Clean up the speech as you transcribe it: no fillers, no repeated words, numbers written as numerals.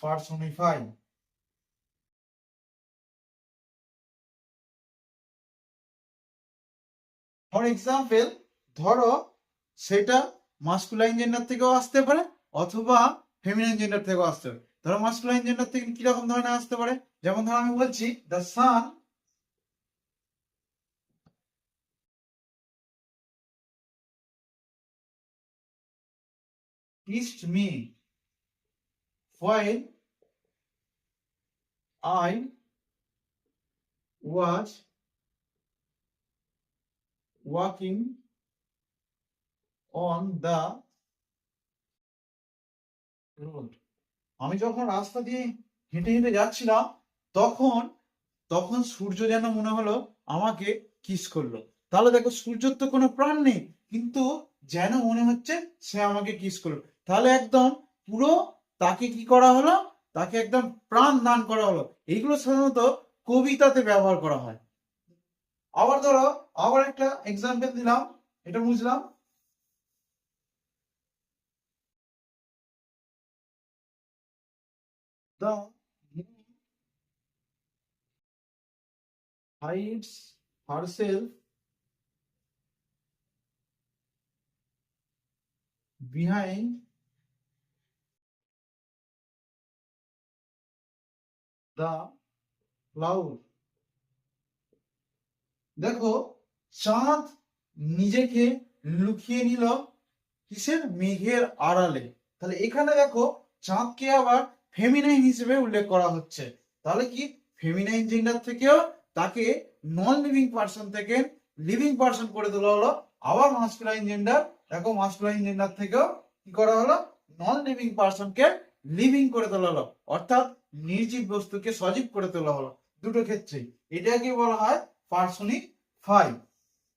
Personify. For example, ধরো সেটা masculine gender থেকেও আসতে পারে অথবা ফেমিনাইন জেন্ডার থেকেও আসতে পারে। ধরো মাস্কুলাইন জেন্ডার থেকে কিরকম ধরনের আসতে পারে, যেমন ধরো আমি বলছি the sun kissed me while I was walking on the road. আমি যখন রাস্তা দিয়ে হেঁটে হেঁটে যাচ্ছিলাম তখন তখন সূর্য যেন মনে হলো আমাকে কিস করলো। তাহলে দেখো সূর্যর তো কোনো প্রাণ নেই, কিন্তু যেন মনে হচ্ছে সে আমাকে কিস করলো। তাহলে একদম পুরো তাকে কি করা হলো, তাকে একদম প্রাণ দান করা হলো। এইগুলো সাধারণত কবিতাতে ব্যবহার করা হয়। আবার ধরো আবার একটা এক্সাম্পল দিলাম, এটা বুঝলাম। The moon hides herself behind the cloud. দেখো চাঁদ নিজেকে লুকিয়ে নিল কিসের, মেঘের আড়ালে। তাহলে এখানে দেখো চাঁদকে আবার ফেমিনাইন হিসেবে উল্লেখ করা হচ্ছে। তাহলে কি ফেমিনাইন জেন্ডার থেকেও তাকে নন লিভিং পার্সন থেকে লিভিং পার্সন করে তোলা হলো। আবার মাস্কুলাইন জেন্ডার, দেখো মাস্কুলাইন জেন্ডার থেকেও কি করা হলো, নন লিভিং পার্সনকে লিভিং করে তোলা হলো, অর্থাৎ নির্জীব বস্তুকে সজীব করে তোলা হলো। দুটো ক্ষেত্রেই এটাকে বলা হয় পার্সনিফাই।